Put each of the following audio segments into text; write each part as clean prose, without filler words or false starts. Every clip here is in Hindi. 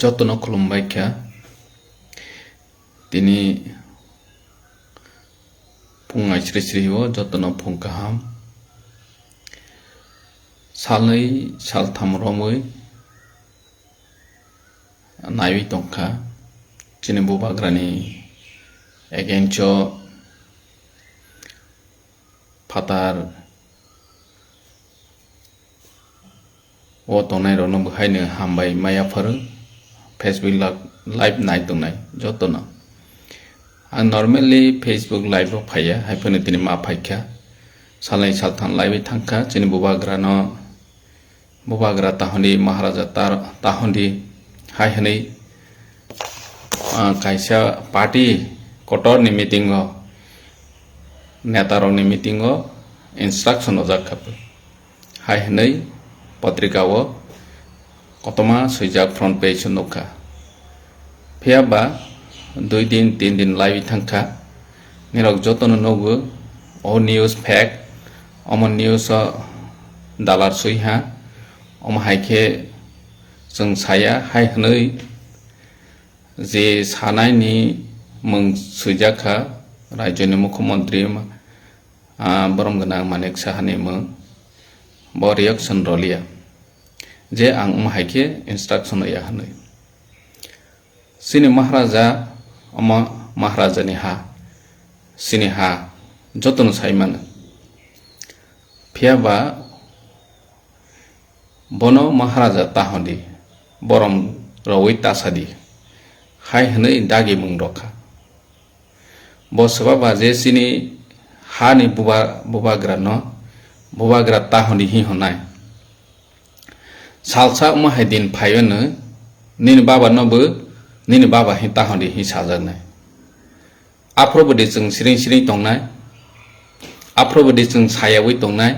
जतन खुलुमबायखा दिनै फुंआइ स्रि स्रिहो जतन फुं गाहाम सालनै सालथाम रमै नायबाय दंखा दिनै बबाग्रानि एगेन्स फातार तनाय रनो बहायनो हामबाय मायाफोर फेसबुक लाइव नायदोंनाय जतन आं नर्मेलि फेसबुक लाइव फाया हायफोनो दिनै मा फायखा सालनै सालथाम लाइव थांखा दिनै बबाग्रा ताहन्दी महाराजा ताहन्दी हायहनै कायसा पार्टी कटरनि मीटिंग नेतारंनि मीटिंग इंस्ट्रक्शन जाखाबो हायहनै पत्रिकाओ कतमा सैजाक फ्रंट पेज नोखा फियाबा 2 दिन 3 दिन लाइव थांखा निरक जतन नगो ओ न्यूज फेक अमन न्यूज दालार सुइहा अम हायखे जों साया हायहनै जे सानायनि मुं सुइजाखा राज्यनि मुख्यमंत्री बरमगोनां मानेक साहानि मुं रिएक्शन रलिया जे आं हायखे इंस्ट्रक्शन या हनै सिनि महाराजा महाराजानि हा सिनि हा जतन साइमान फियाबा बनो महाराजा ताहन्दी बरम रवै तासादी हाय हनै दागी मुं रखा बसबा बाजे सिनि हानि बुबाग्रा ताहन्दी हि होनाय सालसा उमाहाय दिन फायनो निनि बाबा हि ताहन्दी हि साजानाय आफ्रोबदि जों सिरिं सिरिं दंनाय आफ्रोबदि जों सायावै दंनाय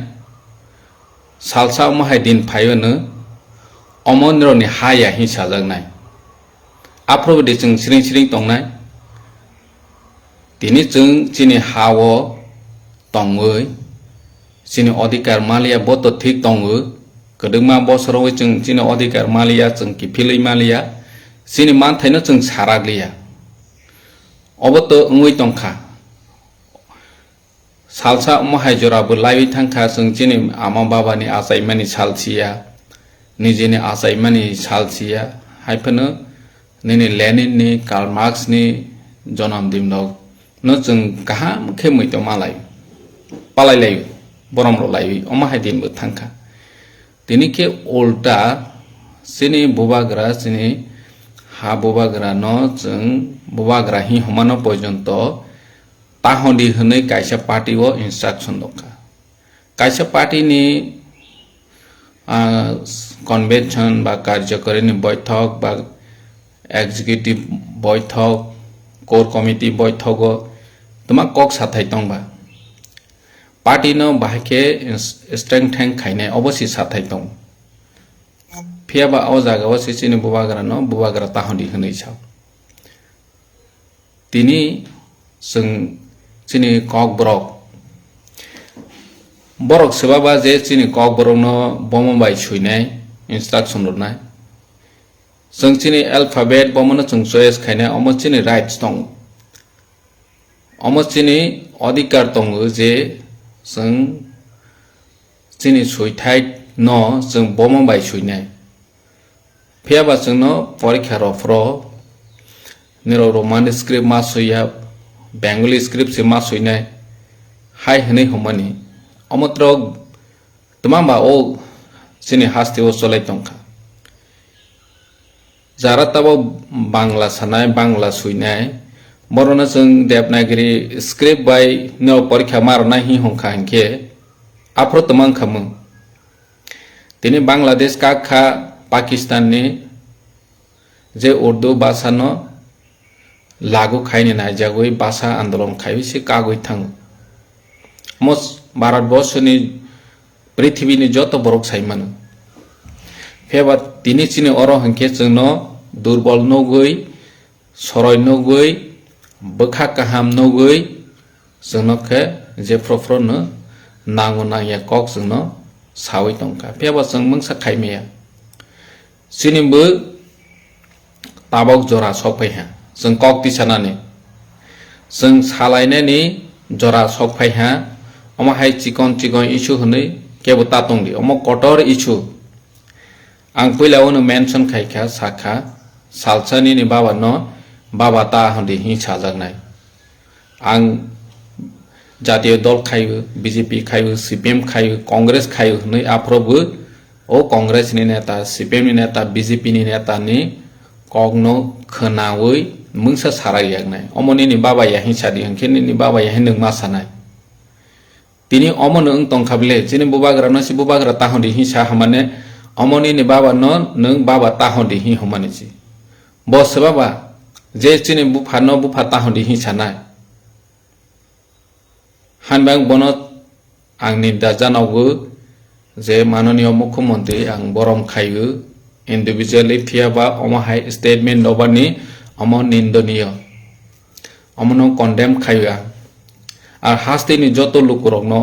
सालसा उमाहाय दिन फायनो अमनरनि हाया हि साजानाय आफ्रोबदि जों सिरिं सिरिं दंनाय दिनै जों जिनि हावो दङै जिनि अधिकार मालिया बत ठीक दङो गोदोमा बसराव जों जिनि अधिकार मालिया जों किफिलै मालिया जिनि मानथायनो जों साराग्लिया अबत उङै दंखा सालसा उमाहाय जराबो लाइव थांखा जों जिनि आमा बाबानि आजायमानि सालसिया निजेनि आजायमानि सालसिया हायफोनो निनि लेनिननि कार्ल मार्क्सनि जन्मदिन न जों गाहाम खेमै मालाय पालायलायो बरमरो लायो अमाहाय दिनबो थांखा दिनै के उल्टा सिनि बुबाग्रा सिनि हा बुबाग्रा न जों बुबाग्रा हि हमानो पर्यन्त ताहन्दी हनै कायसा पार्टीओ इंस्ट्रक्शन दंखा कायसा पार्टीनि कन्वेंशन बा कार्यकरीनि बैठक बा एग्जीक्यूटिव बैठक कोर कमिटी बैठक तमा कक साथाय दंबा पार्टी न बाहायके स्ट्रेंग थैंक खायनाय अवश्य साथाय दं फियाबा अ जागाव सिनि बुबाग्रा ताहन्दी हनै साव दिनै जों सिनि कक बरक सोबाबा जे सिनि कक बरक न बमबाय सुइनाय इंस्ट्रक्शन हरनाय जों सिनि अल्फाबेट बमनो जों चॉइस खायनाय अम सिनि राइट्स दं अम सिनि अधिकार दं जे जों सिनि सुइथाय न जों बमबाय सुइनाय फियाबा जों न परीक्षा रफ्र निरो रोमान स्क्रिप्ट मा सुइया बेंगली स्क्रिप्ट से मा सुइनाय हाय हनै हमनी अमत्र तमाबा ओ सिनि हास्ते ओ चलाय दंखा जारा तब बांला सानाय बांला सुइनाय बरना जों देवनागरी स्क्रिप्ट बाय न परीक्षा मारना हि होंखा हंके आफ्रो तमां खामो दिनै बांलादेश का पाकिस्तान नि जे उर्दू भाषा न लागू खायने नायजागै भाषा आंदोलन खायसे कागै थाङो मस भारतवर्षनि पृथ्वीनि जत बरक साइमानो फेबा दिनै चिनि अरो हंके जोंन दुर्बल नगै सरय नगै बखा काहाम नगै जोंनखे जे फ्रफ्रन नांगो नांया कक जोंन सावै दंखा फेबा जों मंसा खायमेया चिनिबो tabok jora sokpai ha जों kok tisanani जों salainani jora sokpai ha omo hai chikon issue hunoi kebo tatongdi omo kotor issue ang puilao mention khaikha sakha salsani ni baba no baba ta hondi hi sajaknai ang জাতীয় দল খাইব বিজেপি খাইব সিপিএম খাইব কংগ্রেস খাইব হই আফ্রবো ও কংগ্রেস नि नेता সিপিএম नि नेता বিজেপি नि नेता नि কগনো খনাওই মুংসা সারাই একনাই অমনি नि বাবা ইয়া হিসাদি হনখেনি नि বাবা ইয়া নং মাসানাই তিনি অমন ওং তংখাবলে যিনি বুবাগ্রা নসি বুবাগ্রা তাহদি হিসা হামানে অমনি नि বাবা নং বাবা তাহদি হি হমানেছি বস বাবা যে চিনি বুফা তাহদি হিসানাই हानबां बनत आंनि दाजानावबो जे माननीय मुख्यमंत्री आं बरम खायो इंडिविजुअली फियाबा अमहाय स्टेटमेंट दबानि अम निंदनीय अमनो कन्डेम खायो are हास्तेनि Jat लुकुरकनो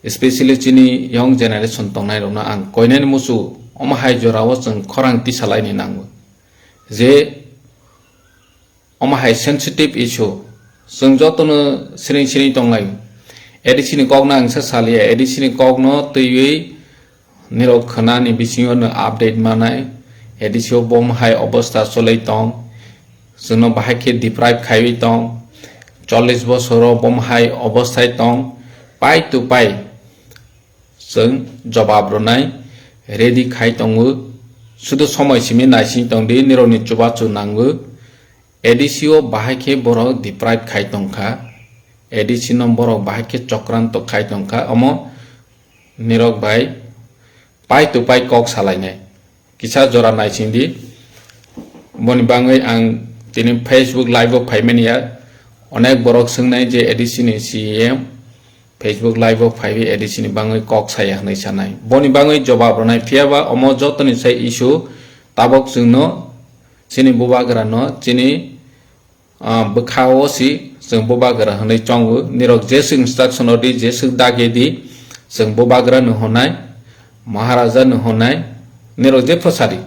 specially Chini young generation तंनाय रनो आं कयनानि मुसु अमहाय जराव जों खरां तिसालायनि नांगौ जे अमहाय सेंसिटिव इशू जों जतनो सिरि तंलाय एडिसिनि कगना आंसा सालिया एडिसिनि कगनो तैयै निरक खनानि बिसिङनो आपडेट मानाय एडिसिओ बम हाय अवस्था चलै तं जोंनो बाहायखे डिप्राइव खायि तं 40 बछरो बम हाय अवस्थाय तं पाइ टु पाइ जों जवाब रनाय रेडि खाय तंगु सुदु समयसिमि नायसिं तंदि निरनि चुबाचु नांगु एडिसिओ बाहायखे बरक डिप्राइव खाय तंखा एडिसिनो बरक बाहायखे चक्रांत खाय तंखा अमो निरक भाई पाइ टु पाइ कक सालायनाय किसा जरा नायसिंदि बनि बाङै आं दिनै फेसबुक लाइव फाइमेनिया अनेक बरक सोंनाय जे एडिसिनि सीएम फेसबुक लाइव फाइबि एडिसिनि बाङै कक साया होनाय सानाय बनि बाङै जवाब रनाय फियाबा अमो जतनि साय इशू ताबक जोंनो चिनि बुबाग्रा न चिनि बखाओ सि जों बुबाग्रा होनाय चंगु निरक जेस इंस्ट्रक्शन दि जेस दागेदि जों बुबाग्रा न होनाय महाराजा न होनाय निरक जे फसारि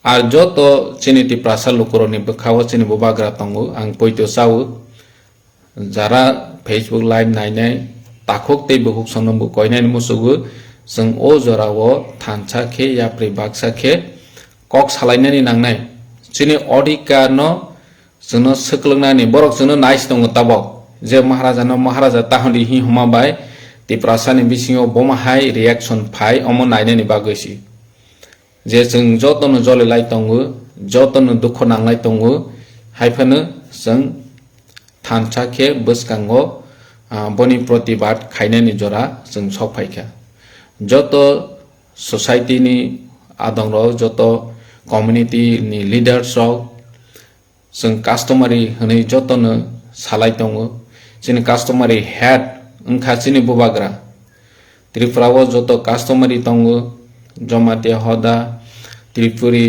आर जत चिनि ति प्रासा लुकुरनि बखाओ चिनि बुबाग्रा तंगु आं पयतो साउ जारा फेसबुक लाइव नायनाय ताखक ते बुहुक सनमबु कयनानि मुसुगु जों ओ जरावो थानसाखे याप्रि बाक्साखे कक सालायनानि नांनाय चिनि अधिकार न जोंनो सोख्लोंनानि बरक जोंनो नाइस दङ ताबक जे महाराजा ताहदि हि हमाबाय ति प्रासानि बिसिङाव बमहाय रिएक्शन फाय अम नायनानि बागैसि जे जों जतनो जलेलाय तंगु जतनो दुख नांलाय तंगु हायफानो जों थानसाखे बसकांगो बनि प्रतिबाद खायनानि जरा जों सफायखा जत सोसाइटिनि आदंग जत कम्युनिटी नि लीडर्स जों कास्टमारी होनै जतनो सालाय दङ जोंनि कास्टमारी हेड ओंखा चिनि बुबाग्रा त्रिपुराव जत कास्टमारी दङ जमाते हदा त्रिपुरी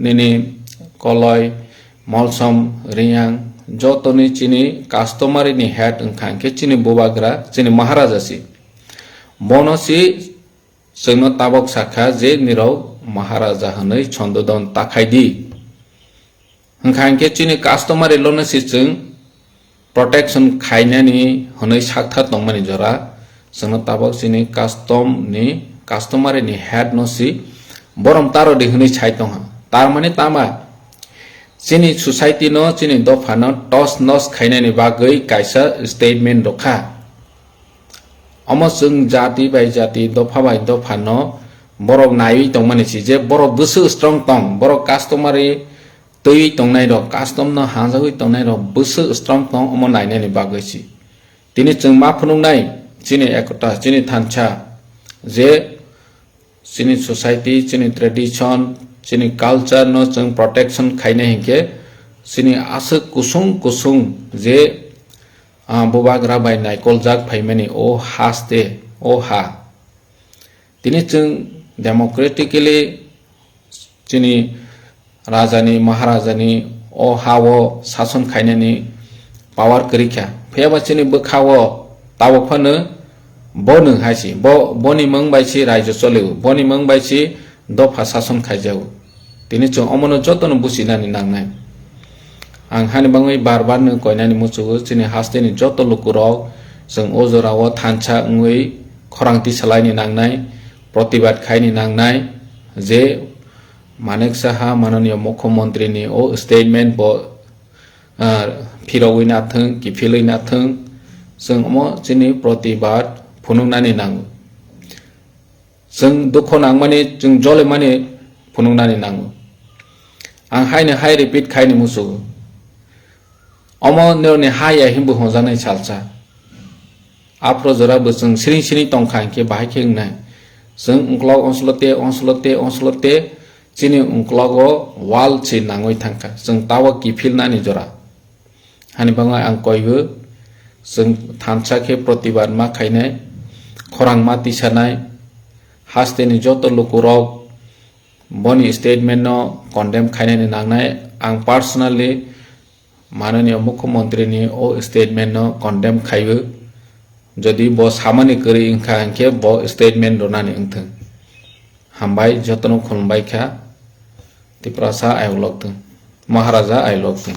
निनि कलय मलसम रियां जतनि चिनि कास्टमारी नि हेड ओंखा के चिनि बुबाग्रा चिनि महाराजासि बनसि जोंनो ताबक साखा जे निराव महाराजा होनै छन्ददन ताखायदि ओंखायनो चिनि कास्टमारि लनसि जों प्रोटेक्शन खायनानि होनै साखथा दंमानि जरा जोंनो ताबक चिनि कास्टमारिनि हेड नसि बरम तारदि होनै छाय दं तारमाने तामा चिनि सोसाइटि न चिनि दफा न टस नस खायनानि बागै कायसा स्टेटमेन्ट रखा अम जों जाति बाय जाति दफा बाय दफा न बरक नायै दंमानिसि जे बरक गोसो स्ट्रं दं बरक कास्टमारि तै दंनाय र कास्टम न हाजागै दंनाय र गोसो स्ट्रं दं अम नायनानि बागैसि दिनै जों मा फुनुंनाय चिनि एकता चिनि थानसा जे चिनि सोसाइटि चिनि ट्रेडिशन चिनि कल्चर न जों प्रोटेक्शन खायनाय हेके चिनि आसो कुसुं जे बुबाग्रा बाय नायकल जाग फाइमानि ओ हास्ते ओ हा दिनै जों डेमोक्रेटिकली चिनि राजानि महाराजानि ओ हावो शासन खायनानि पावर करिखा फैयाबा चिनि बखावो तावफानो बनो हासि बनि मंग बायसि राज्य चलेउ बनि मंग बायसि दफा शासन खायजाउ tini chung omono jotono businani nangnai ang hani bangoi barbar no koinani musugo chini haste ni joto lukurok जों ओजोराव थानसा ngui खरांथि सालायनि नांनाय प्रतिबाद खायनि नांनाय जे मानेक साहा माननीय मुख्यमंत्री ओ स्टेटमेंट ब फिरावै नाथों गिफिलै नाथों जों अमो जिनि प्रतिबाद फुनुंनानै नांगौ जों दुख नांमाने जों जले माने फुनुंनानै नांगौ आं हाय रिपिट खायनि मुसुगो अमो नोरनि हाया हिमबो हजानाय सालसा आफ्रो जरा जों सिरिं तंखांखे बाहायखे होननाय जों उंक्लाव अंसलते चिनि उंक्लावो वाल छि नांगै थांखा जों तावा गिफिलनानि जरा हानि बाङा आं कयबो जों थानसाखे प्रतिबाद मा खायनाय खरां मा तिसानाय हास्तेनि जत लुकुरक बनि स्टेटमेंट न कन्डेम खायनायनि नांनाय आं पार्सोनेलि माननीय मुख्यमंत्री ओ स्टेटमेंट न कन्डेम खायबो जदि ब सामानि करी इंखा इंखे ब स्टेटमेंट रोनानि इंथों हामबाय जतनो खुलबाय खा तिप्रासा आयलकथों महाराजा आयलकथों